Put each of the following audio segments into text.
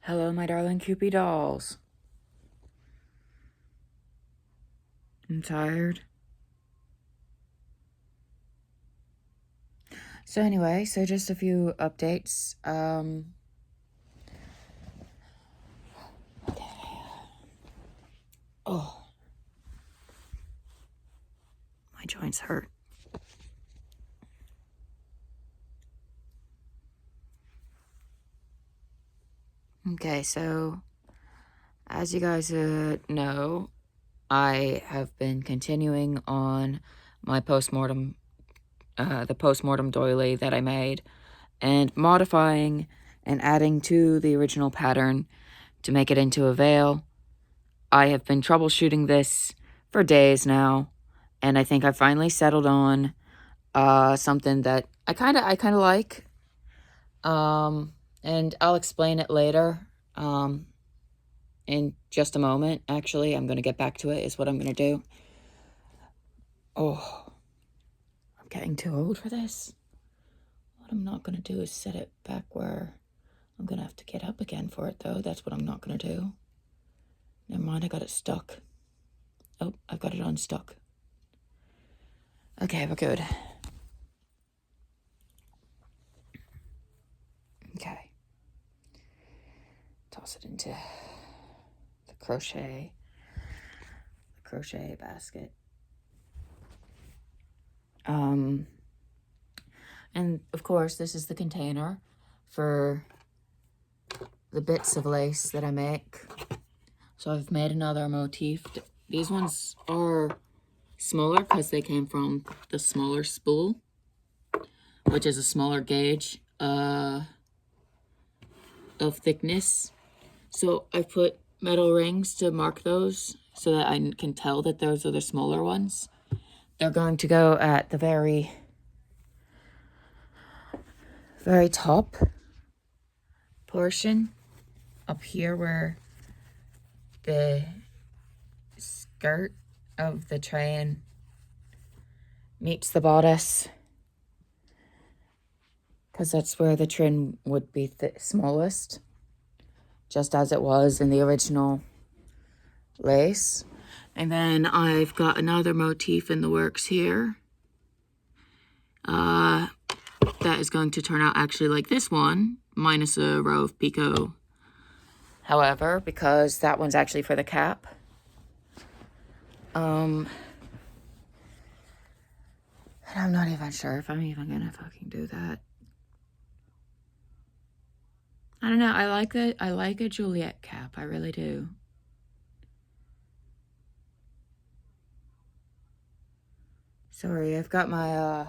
Hello, my darling Cupid dolls. I'm tired. So anyway, just a few updates. Oh, my joints hurt. Okay, so as you guys know, I have been continuing on my postmortem, the postmortem doily that I made, and modifying and adding to the original pattern to make it into a veil. I have been troubleshooting this for days now, and I think I finally settled on something that I kind of like. And I'll explain it later. In just a moment. Actually, I'm going to get back to it, is what I'm going to do. Oh, I'm getting too old for this. What I'm not going to do is set it back where I'm going to have to get up again for it, though. That's what I'm not going to do. Never mind, I got it stuck. Oh, I've got it unstuck. Okay, we're good. Okay. Toss it into the crochet basket. And of course, this is the container for the bits of lace that I make. So I've made another motif. These ones are smaller because they came from the smaller spool, which is a smaller gauge of thickness. So I put metal rings to mark those so that I can tell that those are the smaller ones. They're going to go at the very top portion up here where the skirt of the train meets the bodice, because that's where the trim would be smallest, just as it was in the original lace. And then I've got another motif in the works here that is going to turn out actually like this one, minus a row of picot. However, because that one's actually for the cap, and I'm not even sure if I'm even gonna fucking do that. I don't know. I like a Juliet cap. I really do. Sorry, I've got my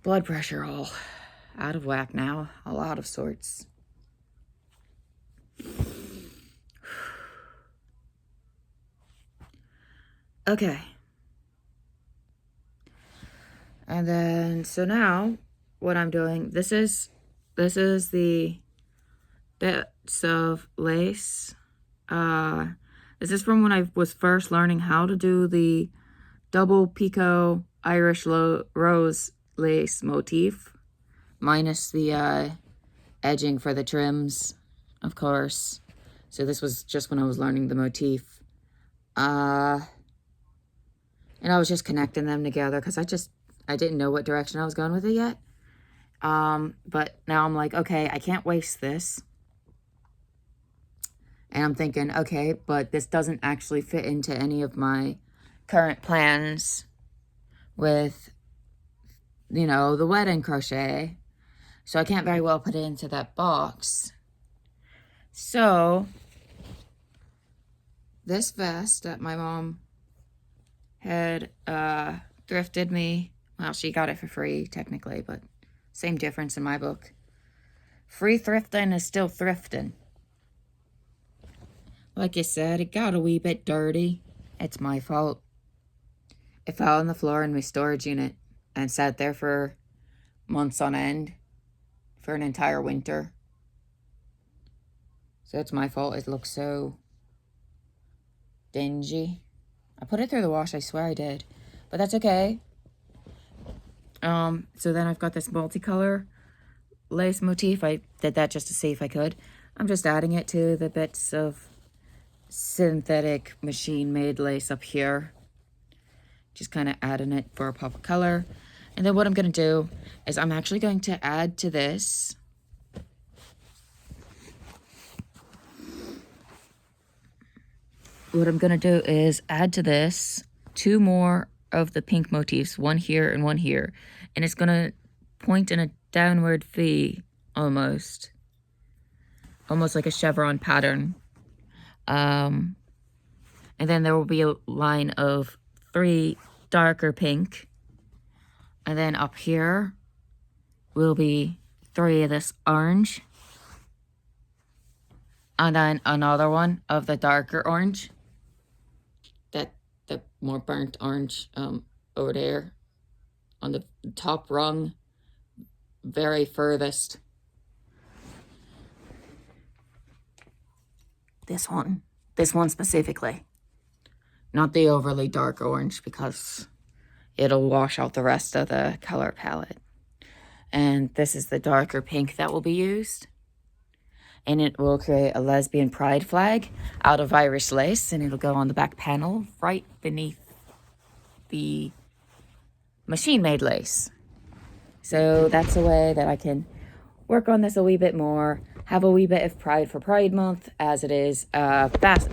blood pressure all out of whack now. All out of sorts. Okay. And then, so now, what I'm doing, this is the bits of lace. This is from when I was first learning how to do the double picot Irish rose lace motif, minus the edging for the trims, of course. So this was just when I was learning the motif. And I was just connecting them together because I didn't know what direction I was going with it yet. But now I'm like, okay, I can't waste this. And I'm thinking, okay, but this doesn't actually fit into any of my current plans with, you know, the wedding crochet. So I can't very well put it into that box. So this vest that my mom had thrifted me. Well, she got it for free, technically, but same difference in my book. Free thrifting is still thrifting. Like I said, it got a wee bit dirty. It's my fault. It fell on the floor in my storage unit and sat there for months on end for an entire winter. So it's my fault it looks so dingy. I put it through the wash, I swear I did. But that's okay. So then I've got this multicolor lace motif. I did that just to see if I could. I'm just adding it to the bits of synthetic machine-made lace up here. Just kind of adding it for a pop of color. And then what I'm going to do is I'm actually going to add to this add to this 2 more of the pink motifs, one here and one here. And it's going to point in a downward V almost like a chevron pattern. And then there will be a line of 3 darker pink. And then up here will be 3 of this orange. And then another one of the darker orange. The more burnt orange over there on the top rung, very furthest. This one specifically. Not the overly dark orange, because it'll wash out the rest of the color palette. And this is the darker pink that will be used. And it will create a lesbian pride flag out of Irish lace, and it'll go on the back panel right beneath the machine-made lace. So that's a way that I can work on this a wee bit more, have a wee bit of pride for Pride Month, as it is fast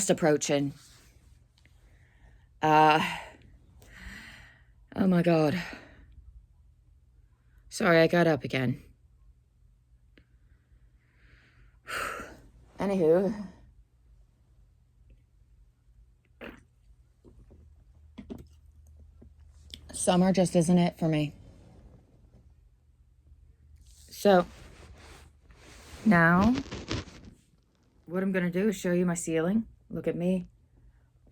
approaching. Oh my God. Sorry, I got up again. Anywho, summer just isn't it for me. So now what I'm gonna do is show you my ceiling. Look at me.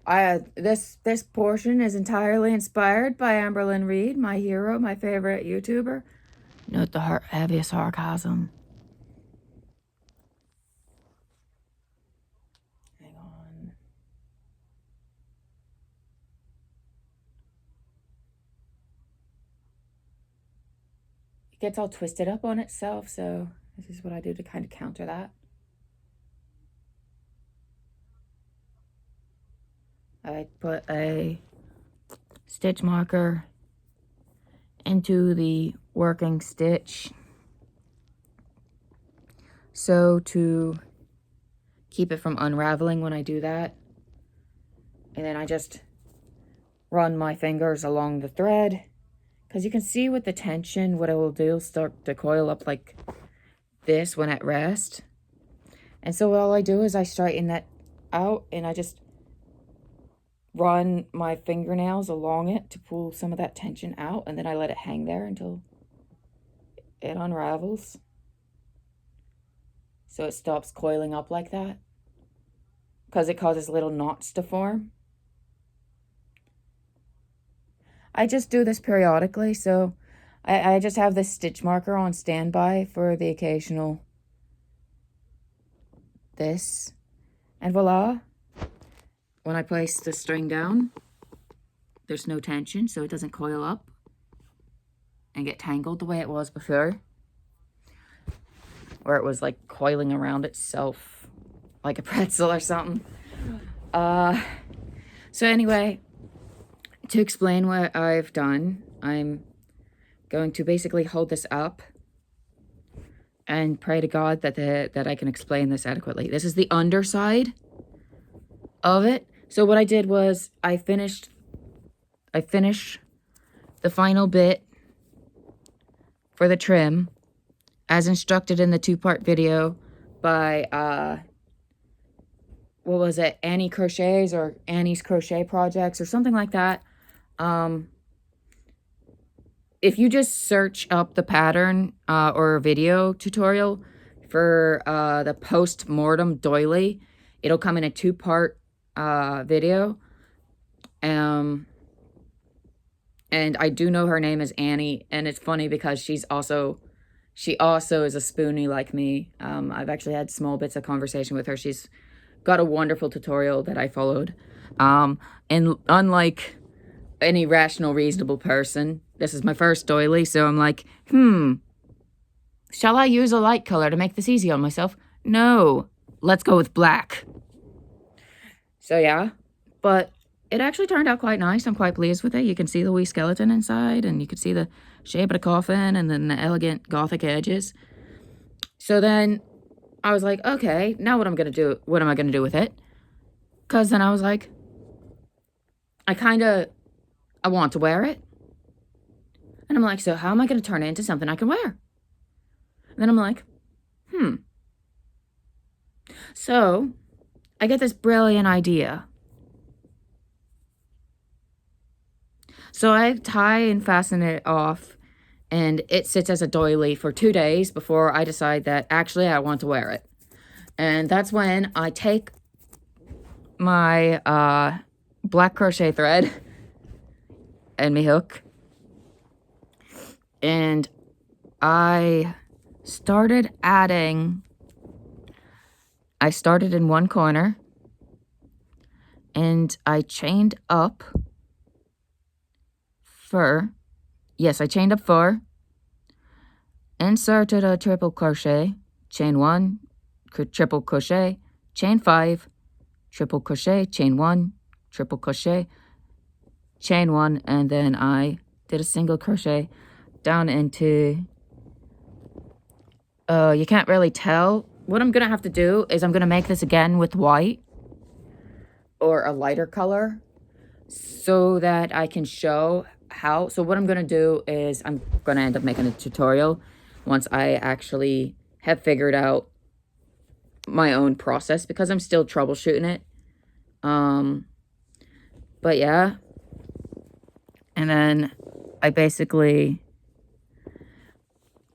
This portion is entirely inspired by Amberlynn Reed, my hero, my favorite YouTuber. Note the heavy sarcasm. Hang on. It gets all twisted up on itself, so this is what I do to kind of counter that. I put a stitch marker into the working stitch, so to keep it from unraveling when I do that. And then I just run my fingers along the thread, because you can see with the tension what it will do, start to coil up like this when at rest. And so all I do is I straighten that out, and I just run my fingernails along it to pull some of that tension out, and then I let it hang there until it unravels, so it stops coiling up like that, because it causes little knots to form. I just do this periodically, so I just have this stitch marker on standby for the occasional this, and voila. When I place the string down, there's no tension, so it doesn't coil up and get tangled the way it was before, where it was like coiling around itself like a pretzel or something. So anyway, to explain what I've done, I'm going to basically hold this up and pray to God that I can explain this adequately. This is the underside of it. So what I did was I finished the final bit for the trim as instructed in the 2-part video by what was it, Annie Crochets or Annie's Crochet Projects or something like that. If you just search up the pattern or video tutorial for the post-mortem doily, it'll come in a 2-part video. And I do know her name is Annie, and it's funny because she also is a spoonie like me. I've actually had small bits of conversation with her. She's got a wonderful tutorial that I followed. And unlike any rational, reasonable person, this is my first doily, so I'm like, shall I use a light color to make this easy on myself? No, let's go with black. So yeah, but it actually turned out quite nice. I'm quite pleased with it. You can see the wee skeleton inside, and you can see the shape of the coffin, and then the elegant gothic edges. So then I was like, okay, now what am I going to do with it? Because then I was like, I want to wear it. And I'm like, so how am I going to turn it into something I can wear? And then I'm like, So I get this brilliant idea. So I tie and fasten it off, and it sits as a doily for 2 days before I decide that actually I want to wear it. And that's when I take my black crochet thread and my hook, and I started in one corner, and I chained up fur. Yes, I chained up fur, inserted a triple crochet, chain 1, triple crochet, chain 5, triple crochet, chain 1, triple crochet, chain 1, and then I did a single crochet down into, you can't really tell. What I'm gonna have to do is I'm gonna make this again with white or a lighter color so that I can show how. So what I'm gonna do is I'm gonna end up making a tutorial once I actually have figured out my own process, because I'm still troubleshooting it. But yeah, and then I basically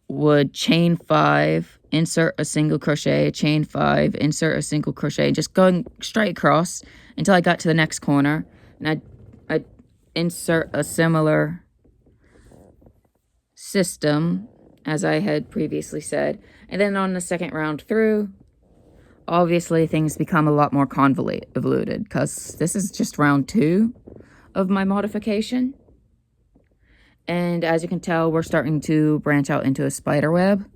would chain 5, insert a single crochet, chain 5, insert a single crochet, just going straight across until I got to the next corner, and I'd insert a similar system as I had previously said. And then on the second round through, obviously things become a lot more convoluted, because this is just round 2 of my modification. And as you can tell, we're starting to branch out into a spider web.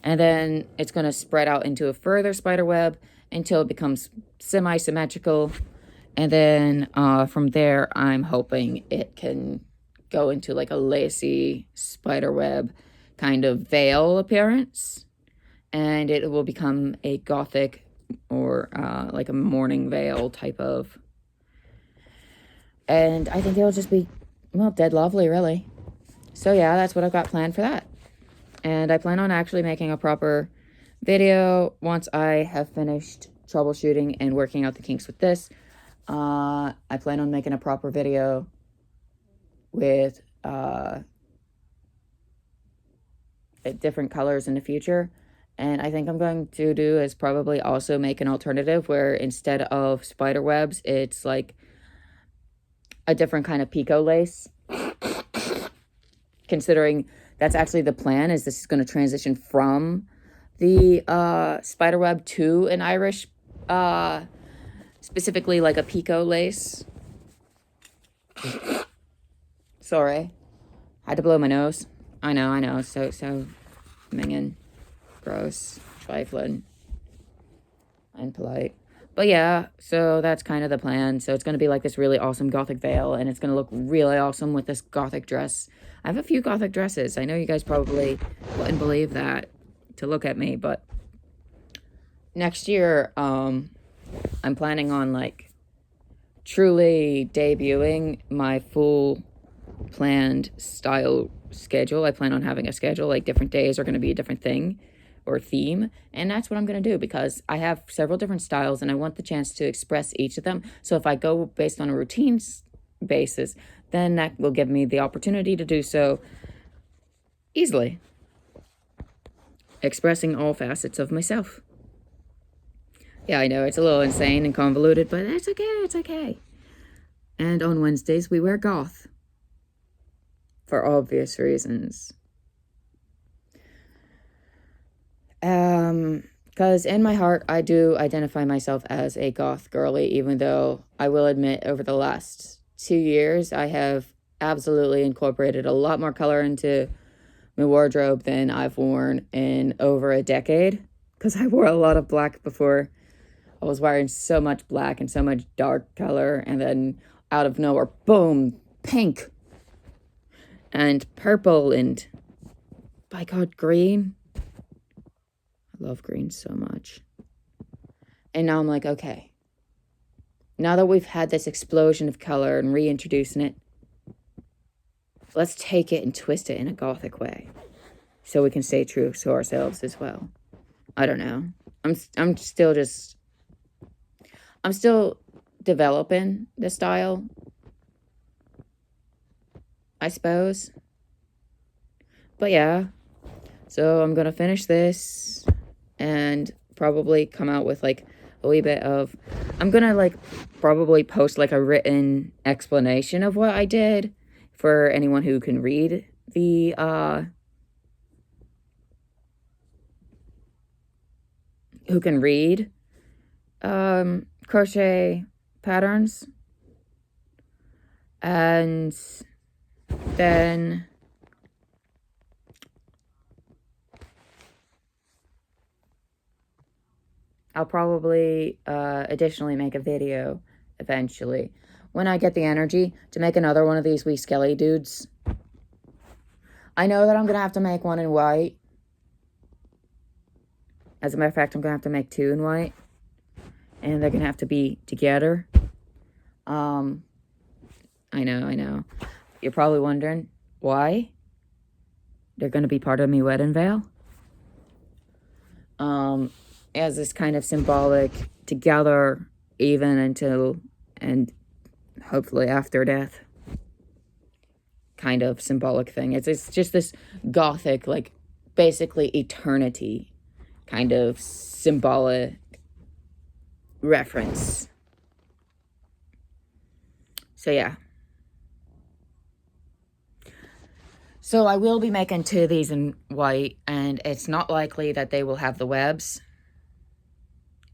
And then it's going to spread out into a further spider web until it becomes semi-symmetrical. And then from there, I'm hoping it can go into like a lacy spider web kind of veil appearance. And it will become a gothic or like a morning veil type of. And I think it'll just be, well, dead lovely, really. So yeah, that's what I've got planned for that. And I plan on actually making a proper video once I have finished troubleshooting and working out the kinks with this. I plan on making a proper video with different colors in the future. And I think I'm going to do is probably also make an alternative where instead of spider webs, it's like a different kind of picot lace. Considering that's actually the plan, is this is going to transition from the spider web to an Irish, specifically like a picot lace. Sorry, had to blow my nose. I know, so minging, gross, trifling, unpolite. But yeah, so that's kind of the plan. So it's going to be like this really awesome gothic veil, and it's going to look really awesome with this gothic dress. I have a few gothic dresses. I know you guys probably wouldn't believe that to look at me, but next year, I'm planning on like truly debuting my full planned style schedule. I plan on having a schedule, like different days are going to be a different thing or theme, and that's what I'm going to do, because I have several different styles and I want the chance to express each of them. So if I go based on a routine basis, then that will give me the opportunity to do so easily, expressing all facets of myself. Yeah, I know it's a little insane and convoluted, but it's okay. And on Wednesdays we wear goth for obvious reasons. Because in my heart, I do identify myself as a goth girly, even though I will admit over the last 2 years, I have absolutely incorporated a lot more color into my wardrobe than I've worn in over a decade, because I wore a lot of black before. I was wearing so much black and so much dark color, and then out of nowhere, boom, pink and purple and, by God, green. I love green so much. And now I'm like, okay, now that we've had this explosion of color and reintroducing it, let's take it and twist it in a gothic way so we can stay true to ourselves as well. I don't know. I'm still developing the style, I suppose. But yeah, so I'm gonna finish this and probably come out with like a wee bit of, I'm gonna like probably post like a written explanation of what I did for anyone who can read the crochet patterns. And then I'll probably additionally make a video eventually when I get the energy to make another one of these wee skelly dudes. I know that I'm gonna have to make one in white. As a matter of fact, I'm gonna have to make 2 in white, and they're gonna have to be together. I know. You're probably wondering why they're gonna be part of me wedding veil. As this kind of symbolic together even until and hopefully after death kind of symbolic thing. It's just this gothic, like basically eternity kind of symbolic reference. So yeah. So I will be making 2 of these in white, and it's not likely that they will have the webs.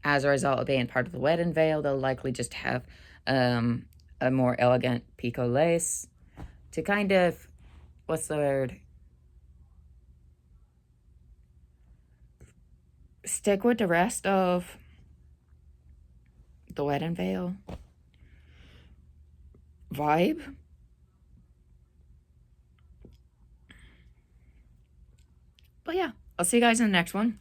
As a result of being part of the wedding veil, they'll likely just have a more elegant picot lace to kind of, what's the word? Stick with the rest of the wedding veil vibe. But yeah, I'll see you guys in the next one.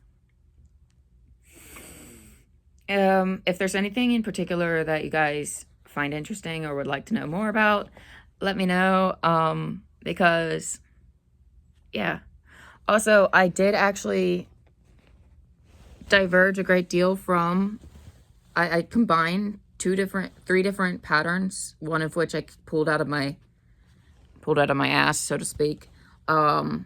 If there's anything in particular that you guys find interesting or would like to know more about, let me know. Because, yeah. Also, I did actually diverge a great deal from, I combined 3 different patterns, one of which I pulled out of my ass, so to speak, to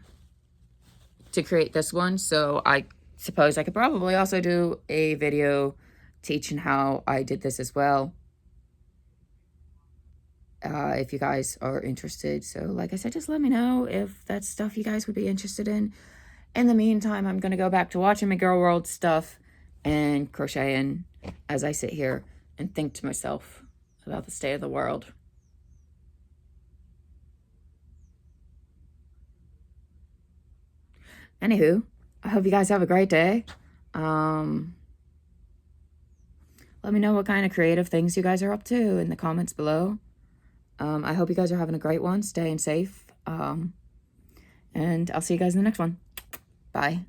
create this one. So I suppose I could probably also do a video teaching how I did this as well, if you guys are interested. So like I said, just let me know if that's stuff you guys would be interested in. In the meantime, I'm gonna go back to watching my Girl World stuff and crocheting as I sit here and think to myself about the state of the world. Anywho, I hope you guys have a great day. Let me know what kind of creative things you guys are up to in the comments below. I hope you guys are having a great one, staying safe. And I'll see you guys in the next one. Bye.